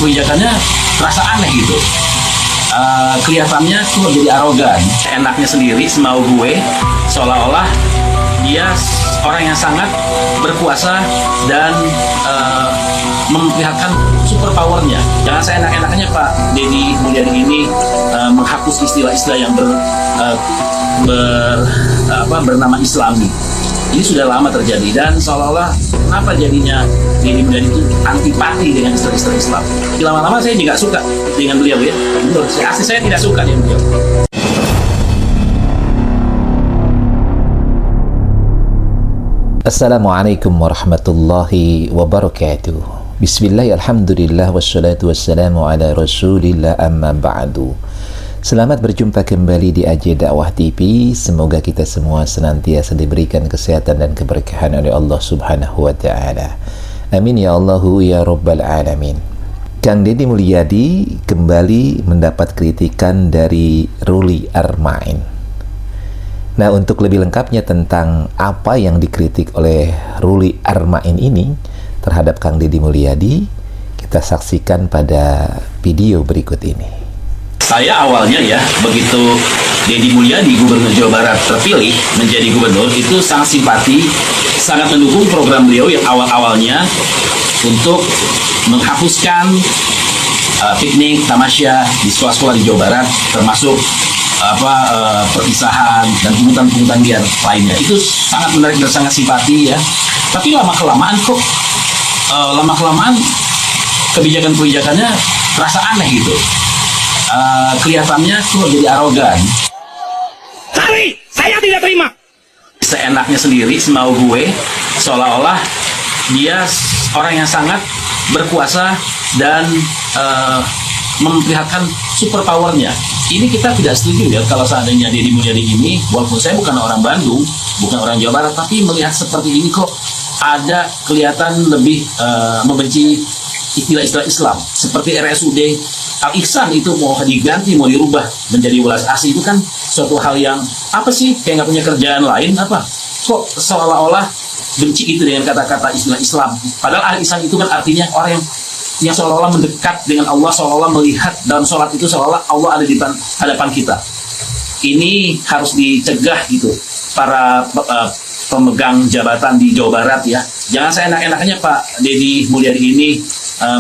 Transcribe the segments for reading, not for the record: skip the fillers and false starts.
kebijakan-kebijakannya terasa aneh gitu. Kelihatannya tuh jadi arogan, enaknya sendiri, semau gue, seolah-olah dia orang yang sangat berkuasa dan memperlihatkan super powernya. Jangan seenak-enaknya Pak Deddy Mulyadi ini menghapus istilah-istilah yang bernama Islami. Ini sudah lama terjadi dan seolah-olah kenapa jadinya Deddy Mulyadi itu antipati dengan istilah-istilah Islam. Lama-lama saya juga suka dengan beliau ya. Betul, asli saya tidak suka dengan beliau. Assalamualaikum warahmatullahi wabarakatuh. Bismillah, alhamdulillah, wassalatu wassalamu ala rasulillah, amma ba'du. Selamat berjumpa kembali di AJ Dakwah TV. Semoga kita semua senantiasa diberikan kesehatan dan keberkahan oleh Allah subhanahu wa ta'ala. Amin ya Allahu ya Rabbal alamin. Kang Deddy Mulyadi kembali mendapat kritikan dari Ruli Armain. Nah, untuk lebih lengkapnya tentang apa yang dikritik oleh Ruli Armain ini terhadap Kang Deddy Mulyadi, kita saksikan pada video berikut ini. Saya awalnya ya, begitu Deddy Mulyadi Gubernur Jawa Barat terpilih menjadi gubernur, itu sangat simpati, sangat mendukung program beliau yang awal-awalnya untuk menghapuskan piknik, tamasya di sekolah-sekolah di Jawa Barat, termasuk perpisahan dan pungutan-pungutan liar lainnya. Itu sangat menarik dan sangat simpati ya. Tapi lama-kelamaan kebijakan-kebijakannya terasa aneh gitu. Kelihatannya tuh jadi arogan. Saya tidak terima. Seenaknya sendiri, semau gue, seolah-olah dia orang yang sangat berkuasa dan memperlihatkan super powernya. Ini kita tidak setuju ya kalau seandainya Deddy Mulyadi ini, walaupun saya bukan orang Bandung, bukan orang Jawa Barat, tapi melihat seperti ini kok ada kelihatan lebih membenci istilah-istilah Islam. Seperti RSUD Al-Ihsan itu mau diganti, mau dirubah menjadi Welas Asih, itu kan suatu hal yang apa sih, kayak nggak punya kerjaan lain apa? Kok seolah-olah benci itu dengan kata-kata istilah Islam. Padahal Al-Ihsan itu kan artinya orang yang seolah-olah mendekat dengan Allah, seolah-olah melihat dalam sholat itu seolah Allah ada di hadapan kita. Ini harus dicegah gitu para pemegang jabatan di Jawa Barat ya. Jangan seenak-enaknya Pak Deddy Mulyadi ini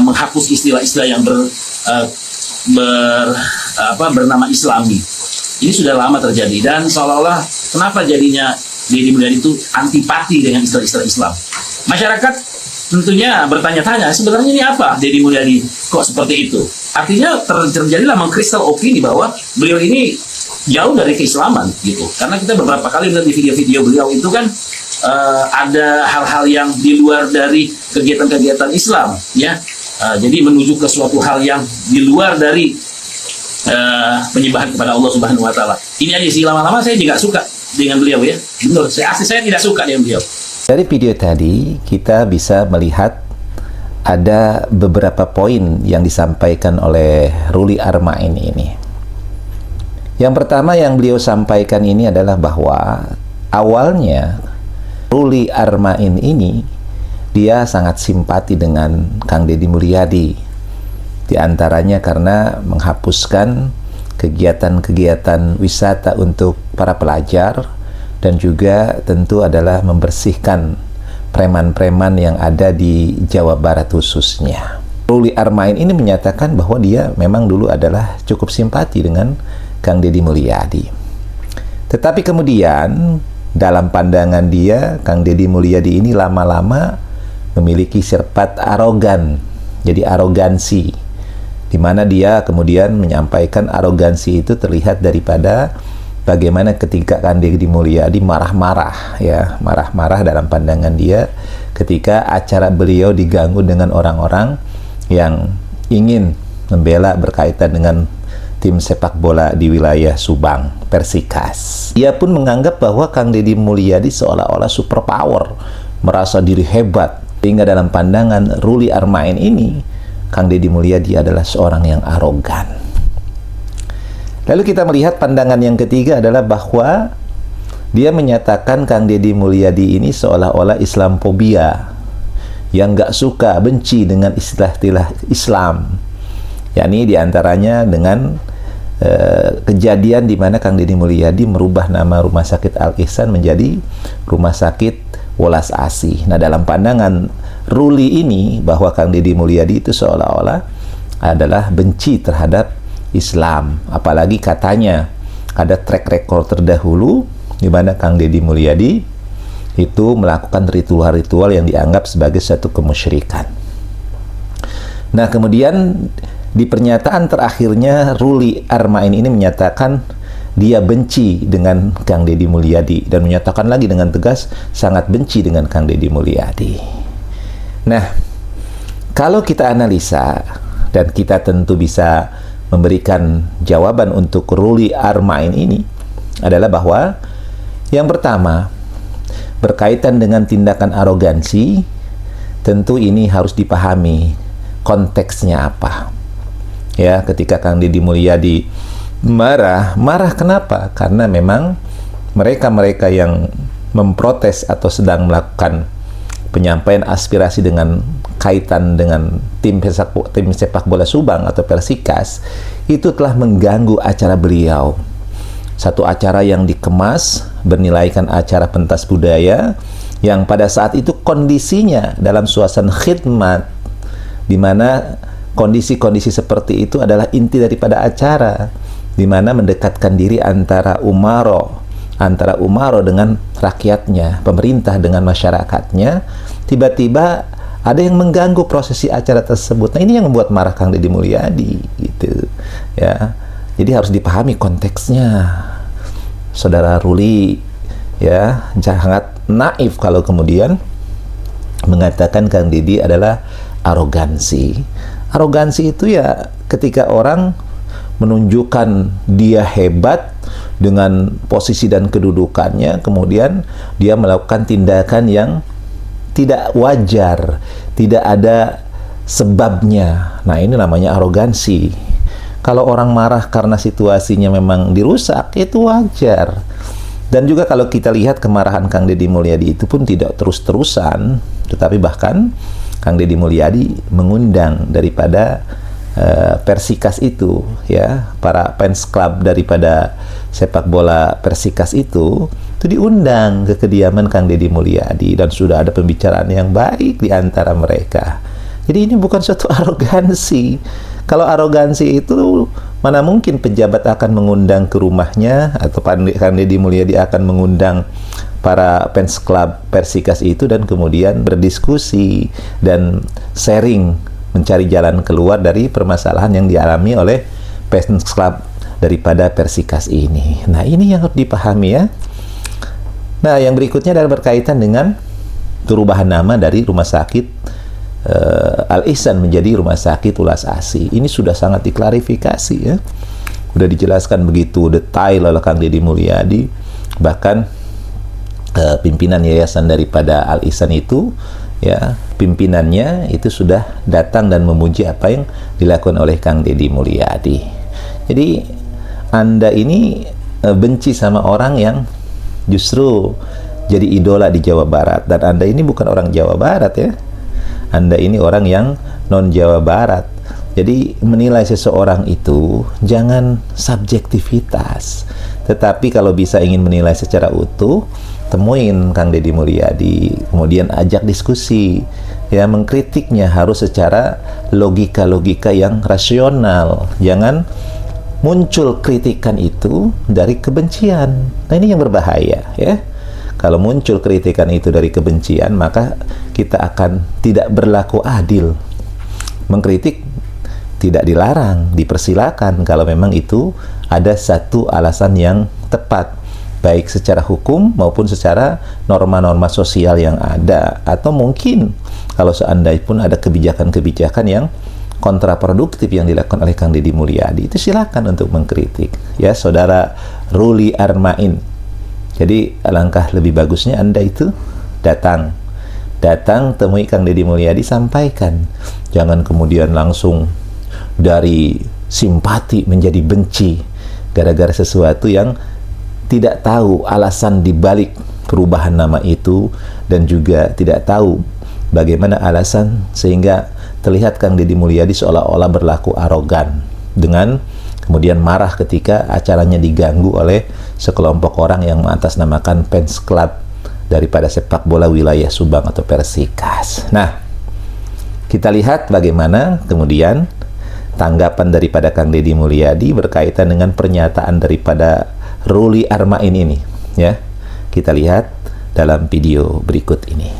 menghapus istilah-istilah yang bernama Islami. Ini sudah lama terjadi dan seolah-olah kenapa jadinya Deddy Mulyadi itu antipati dengan istilah-istilah Islam. Masyarakat tentunya bertanya-tanya, sebenarnya ini apa Deddy Mulyadi kok seperti itu? Artinya terjadilah mengkristal opini bahwa beliau ini jauh dari keislaman gitu. Karena kita beberapa kali melihat di video-video beliau itu kan ada hal-hal yang di luar dari kegiatan-kegiatan Islam ya. Jadi menuju ke suatu hal yang di luar dari penyembahan kepada Allah Subhanahu wa taala. Ini aja sih, lama-lama saya juga suka dengan beliau ya. Betul, saya tidak suka dengan beliau. Dari video tadi kita bisa melihat ada beberapa poin yang disampaikan oleh Ruli Armain ini. Yang pertama yang beliau sampaikan ini adalah bahwa awalnya Ruli Armain ini dia sangat simpati dengan Kang Deddy Mulyadi. Di antaranya karena menghapuskan kegiatan-kegiatan wisata untuk para pelajar dan juga tentu adalah membersihkan preman-preman yang ada di Jawa Barat khususnya. Ruli Armain ini menyatakan bahwa dia memang dulu adalah cukup simpati dengan Kang Deddy Mulyadi. Tetapi kemudian dalam pandangan dia, Kang Deddy Mulyadi ini lama-lama memiliki sifat arogan, jadi arogansi, di mana dia kemudian menyampaikan arogansi itu terlihat daripada bagaimana ketika Kang Deddy Mulyadi marah-marah ya, marah-marah dalam pandangan dia ketika acara beliau diganggu dengan orang-orang yang ingin membela berkaitan dengan tim sepak bola di wilayah Subang, Persikas. Ia pun menganggap bahwa Kang Deddy Mulyadi seolah-olah super power, merasa diri hebat, sehingga dalam pandangan Ruli Armain ini, Kang Deddy Mulyadi adalah seorang yang arogan. Lalu kita melihat pandangan yang ketiga adalah bahwa dia menyatakan Kang Deddy Mulyadi ini seolah-olah Islamophobia, yang gak suka, benci dengan istilah-istilah Islam, yakni diantaranya dengan kejadian di mana Kang Deddy Mulyadi merubah nama Rumah Sakit Al-Ihsan menjadi Rumah Sakit Welas Asih. Nah, dalam pandangan Ruli ini, bahwa Kang Deddy Mulyadi itu seolah-olah adalah benci terhadap Islam, apalagi katanya ada track record terdahulu di mana Kang Deddy Mulyadi itu melakukan ritual-ritual yang dianggap sebagai satu kemusyrikan. Nah, kemudian di pernyataan terakhirnya Ruli Armain ini menyatakan dia benci dengan Kang Deddy Mulyadi, dan menyatakan lagi dengan tegas sangat benci dengan Kang Deddy Mulyadi. Nah, kalau kita analisa dan kita tentu bisa memberikan jawaban untuk Ruli Armain ini adalah bahwa yang pertama, berkaitan dengan tindakan arogansi, tentu ini harus dipahami konteksnya apa. Ya, ketika Kang Deddy Mulyadi marah kenapa? Karena memang mereka yang memprotes atau sedang melakukan penyampaian aspirasi dengan kaitan dengan tim sepak bola Subang atau Persikas itu telah mengganggu acara beliau. Satu acara yang dikemas bernilaikan acara pentas budaya yang pada saat itu kondisinya dalam suasana khidmat, di mana kondisi-kondisi seperti itu adalah inti daripada acara, di mana mendekatkan diri antara umaro dengan rakyatnya, pemerintah dengan masyarakatnya. Tiba-tiba ada yang mengganggu prosesi acara tersebut. Nah, ini yang membuat marah Kang Deddy Mulyadi, gitu ya. Jadi harus dipahami konteksnya. Saudara Ruli ya sangat naif kalau kemudian mengatakan Kang Deddy adalah arogansi. Arogansi itu ya ketika orang menunjukkan dia hebat dengan posisi dan kedudukannya, kemudian dia melakukan tindakan yang tidak wajar, tidak ada sebabnya. Nah, ini namanya arogansi. Kalau orang marah karena situasinya memang dirusak, itu wajar. Dan juga kalau kita lihat kemarahan Kang Deddy Mulyadi itu pun tidak terus-terusan, tetapi bahkan Kang Deddy Mulyadi mengundang daripada Persikas itu, ya, para fans club daripada sepak bola Persikas itu diundang ke kediaman Kang Deddy Mulyadi, dan sudah ada pembicaraan yang baik di antara mereka. Jadi ini bukan suatu arogansi. Kalau arogansi itu mana mungkin pejabat akan mengundang ke rumahnya, atau Kang Deddy Mulyadi akan mengundang para fans club Persikas itu dan kemudian berdiskusi dan sharing, mencari jalan keluar dari permasalahan yang dialami oleh fans club daripada Persikas ini. Nah, ini yang harus dipahami ya. Nah, yang berikutnya adalah berkaitan dengan perubahan nama dari Rumah Sakit Al-Ihsan menjadi Rumah Sakit Welas Asih. Ini sudah sangat diklarifikasi ya. Sudah dijelaskan begitu detail oleh Kang Deddy Mulyadi. Bahkan pimpinan yayasan daripada Al-Ihsan itu, ya, pimpinannya itu sudah datang dan memuji apa yang dilakukan oleh Kang Deddy Mulyadi. Jadi Anda ini benci sama orang yang justru jadi idola di Jawa Barat, dan Anda ini bukan orang Jawa Barat ya. Anda ini orang yang non Jawa Barat. Jadi menilai seseorang itu jangan subjektivitas, tetapi kalau bisa ingin menilai secara utuh, temuin Kang Deddy Mulyadi, kemudian ajak diskusi, ya, mengkritiknya harus secara logika-logika yang rasional. Jangan muncul kritikan itu dari kebencian. Nah, ini yang berbahaya ya. Kalau muncul kritikan itu dari kebencian, maka kita akan tidak berlaku adil. Mengkritik tidak dilarang, dipersilakan kalau memang itu ada satu alasan yang tepat, baik secara hukum maupun secara norma-norma sosial yang ada, atau mungkin kalau seandainya pun ada kebijakan-kebijakan yang kontraproduktif yang dilakukan oleh Kang Deddy Mulyadi, itu silakan untuk mengkritik ya, saudara Ruli Armain. Jadi alangkah lebih bagusnya Anda itu datang temui Kang Deddy Mulyadi, sampaikan. Jangan kemudian langsung dari simpati menjadi benci gara-gara sesuatu yang tidak tahu alasan dibalik perubahan nama itu, dan juga tidak tahu bagaimana alasan sehingga terlihat Kang Deddy Mulyadi seolah-olah berlaku arogan dengan kemudian marah ketika acaranya diganggu oleh sekelompok orang yang mengatasnamakan fans club daripada sepak bola wilayah Subang atau Persikas. Nah, kita lihat bagaimana kemudian tanggapan daripada Kang Deddy Mulyadi berkaitan dengan pernyataan daripada Ruli Armain ini, ya. Kita lihat dalam video berikut ini.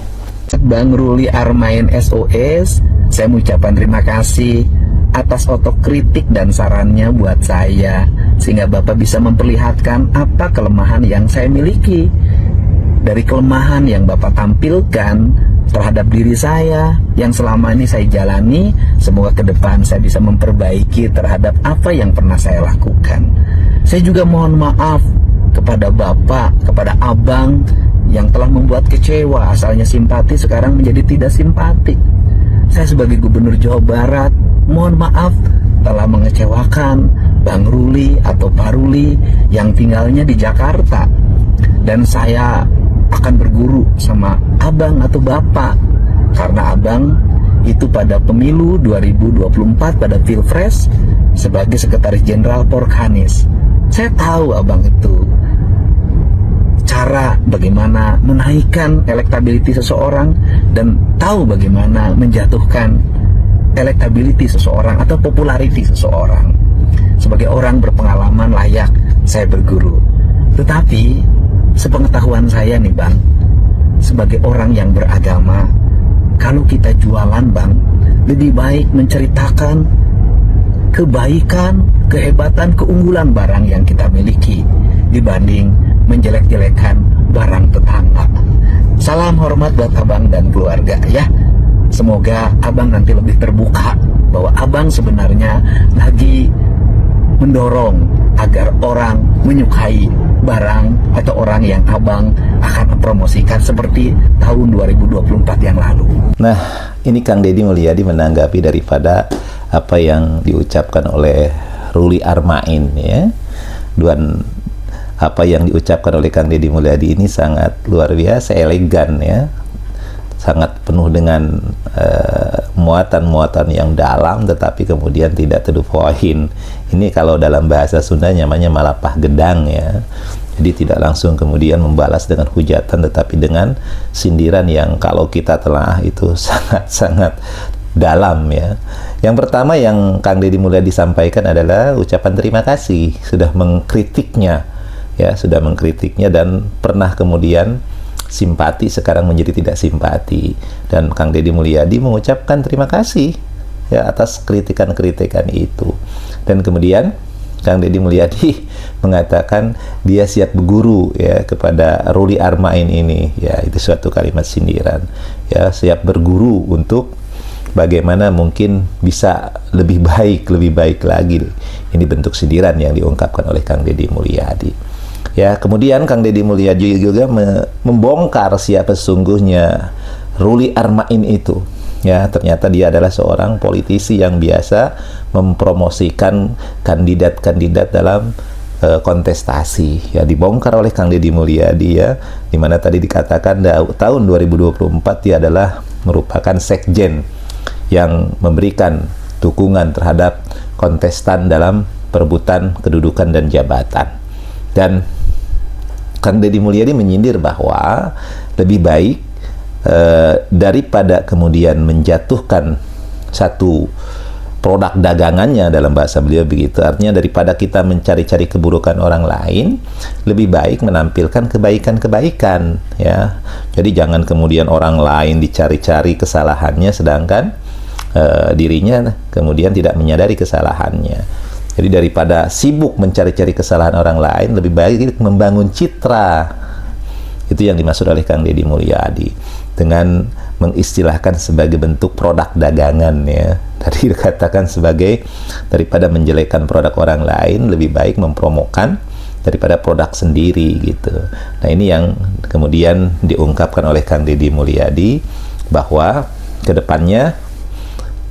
Bang Ruli Armain SOS, saya mengucapkan terima kasih atas otokritik dan sarannya buat saya, sehingga Bapak bisa memperlihatkan apa kelemahan yang saya miliki. Dari kelemahan yang Bapak tampilkan terhadap diri saya yang selama ini saya jalani, semoga ke depan saya bisa memperbaiki terhadap apa yang pernah saya lakukan. Saya juga mohon maaf kepada Bapak, kepada Abang yang telah membuat kecewa, asalnya simpati sekarang menjadi tidak simpatik. Saya sebagai Gubernur Jawa Barat mohon maaf telah mengecewakan Bang Ruli atau Pak Ruli yang tinggalnya di Jakarta. Dan saya akan berguru sama Abang atau Bapak, karena Abang itu pada pemilu 2024 pada Pilpres sebagai Sekretaris Jenderal Porkanis. Saya tahu Abang itu cara bagaimana menaikkan elektabilitas seseorang dan tahu bagaimana menjatuhkan elektabilitas seseorang atau populariti seseorang. Sebagai orang berpengalaman layak saya berguru. Tetapi sepengetahuan saya nih Bang, sebagai orang yang beragama, kalau kita jualan Bang, lebih baik menceritakan kebaikan, kehebatan, keunggulan barang yang kita miliki dibanding menjelek-jelekan barang tetangga. Salam hormat buat Abang dan keluarga ya. Semoga Abang nanti lebih terbuka bahwa Abang sebenarnya lagi mendorong agar orang menyukai barang atau orang yang Abang akan promosikan seperti tahun 2024 yang lalu. Nah, ini Kang Deddy Mulyadi menanggapi daripada apa yang diucapkan oleh Ruli Armain, ya. Dan apa yang diucapkan oleh Kang Deddy Mulyadi ini sangat luar biasa elegan, ya. Sangat penuh dengan muatan-muatan yang dalam, tetapi kemudian tidak to the point. Ini kalau dalam bahasa Sunda namanya malapah gedang, ya. Jadi tidak langsung kemudian membalas dengan hujatan, tetapi dengan sindiran yang kalau kita telah itu sangat-sangat dalam, ya. Yang pertama yang Kang Deddy Mulyadi sampaikan adalah ucapan terima kasih sudah mengkritiknya, ya, sudah mengkritiknya dan pernah kemudian simpati sekarang menjadi tidak simpati, dan Kang Deddy Mulyadi mengucapkan terima kasih, ya, atas kritikan-kritikan itu. Dan kemudian Kang Deddy Mulyadi mengatakan dia siap berguru, ya, kepada Ruli Armain ini, ya, itu suatu kalimat sindiran, ya, siap berguru untuk bagaimana mungkin bisa lebih baik lagi. Ini bentuk sindiran yang diungkapkan oleh Kang Deddy Mulyadi. Ya, kemudian Kang Deddy Mulyadi juga membongkar siapa sesungguhnya Ruli Armain itu. Ya, ternyata dia adalah seorang politisi yang biasa mempromosikan kandidat-kandidat dalam kontestasi. Ya, dibongkar oleh Kang Deddy Mulyadi, ya, dimana tadi dikatakan tahun 2024 dia adalah merupakan sekjen yang memberikan dukungan terhadap kontestan dalam perebutan kedudukan dan jabatan. Dan Kang Deddy Mulyadi menyindir bahwa lebih baik daripada kemudian menjatuhkan satu produk dagangannya, dalam bahasa beliau begitu, artinya daripada kita mencari-cari keburukan orang lain, lebih baik menampilkan kebaikan-kebaikan, ya. Jadi jangan kemudian orang lain dicari-cari kesalahannya sedangkan dirinya kemudian tidak menyadari kesalahannya. Jadi daripada sibuk mencari-cari kesalahan orang lain, lebih baik membangun citra. Itu yang dimaksud oleh Kang Deddy Mulyadi dengan mengistilahkan sebagai bentuk produk dagangan, ya. Tadi dikatakan sebagai daripada menjelekkan produk orang lain, lebih baik mempromokan daripada produk sendiri, gitu. Nah, ini yang kemudian diungkapkan oleh Kang Deddy Mulyadi bahwa kedepannya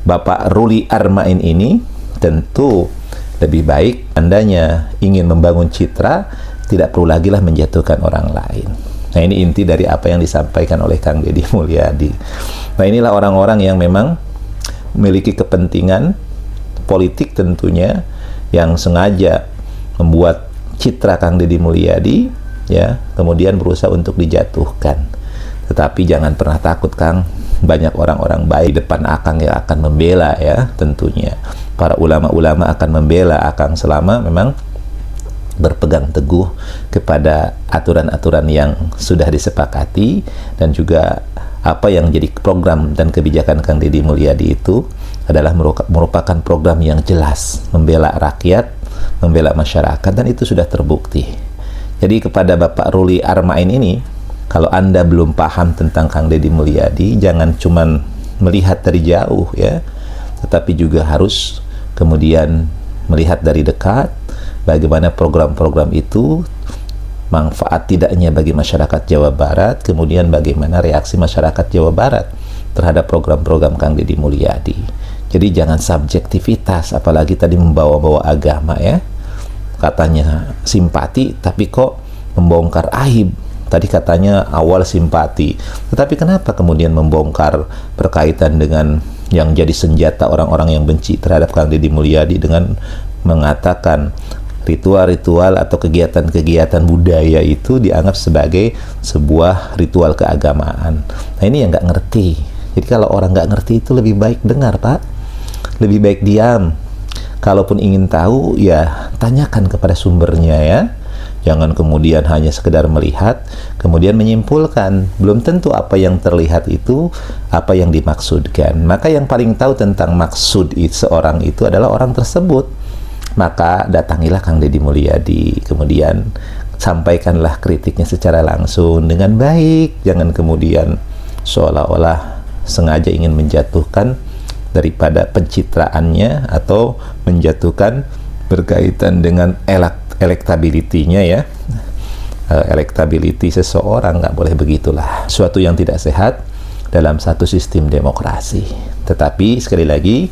Bapak Ruli Armain ini tentu lebih baik andanya ingin membangun citra, tidak perlu lagi lah menjatuhkan orang lain. Nah, ini inti dari apa yang disampaikan oleh Kang Deddy Mulyadi. Nah, inilah orang-orang yang memang memiliki kepentingan politik tentunya, yang sengaja membuat citra Kang Deddy Mulyadi, ya, kemudian berusaha untuk dijatuhkan. Tetapi jangan pernah takut, Kang. Banyak orang-orang baik depan Akang yang akan membela, ya, tentunya. Para ulama-ulama akan membela Akang selama memang berpegang teguh kepada aturan-aturan yang sudah disepakati, dan juga apa yang jadi program dan kebijakan Kang Deddy Mulyadi itu adalah merupakan program yang jelas, membela rakyat, membela masyarakat, dan itu sudah terbukti. Jadi kepada Bapak Ruli Armain ini, kalau Anda belum paham tentang Kang Deddy Mulyadi, jangan cuman melihat dari jauh, ya, tetapi juga harus kemudian melihat dari dekat bagaimana program-program itu, manfaat tidaknya bagi masyarakat Jawa Barat, kemudian bagaimana reaksi masyarakat Jawa Barat terhadap program-program Kang Deddy Mulyadi. Jadi jangan subjektivitas, apalagi tadi membawa-bawa agama, ya. Katanya simpati, tapi kok membongkar aib. Tadi katanya awal simpati, tetapi kenapa kemudian membongkar berkaitan dengan yang jadi senjata orang-orang yang benci terhadap Kang Deddy Mulyadi dengan mengatakan ritual-ritual atau kegiatan-kegiatan budaya itu dianggap sebagai sebuah ritual keagamaan. Nah, ini yang nggak ngerti. Jadi kalau orang nggak ngerti itu lebih baik dengar, Pak. Lebih baik diam. Kalaupun ingin tahu, ya tanyakan kepada sumbernya, ya. Jangan kemudian hanya sekedar melihat, kemudian menyimpulkan. Belum tentu apa yang terlihat itu apa yang dimaksudkan. Maka yang paling tahu tentang maksud seorang itu adalah orang tersebut. Maka datangilah Kang Deddy Mulyadi, kemudian sampaikanlah kritiknya secara langsung dengan baik. Jangan kemudian seolah-olah sengaja ingin menjatuhkan daripada pencitraannya atau menjatuhkan berkaitan dengan elektability-nya, ya. Elektability seseorang, nggak boleh begitulah. Suatu yang tidak sehat dalam satu sistem demokrasi. Tetapi sekali lagi,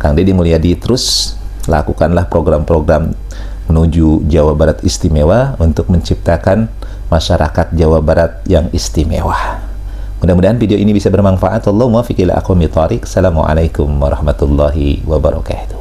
Kang Deddy Mulyadi terus lakukanlah program-program menuju Jawa Barat istimewa untuk menciptakan masyarakat Jawa Barat yang istimewa. Mudah-mudahan video ini bisa bermanfaat. Allahumma muwaffiq ila aqwamit thoriq. Assalamualaikum warahmatullahi wabarakatuh.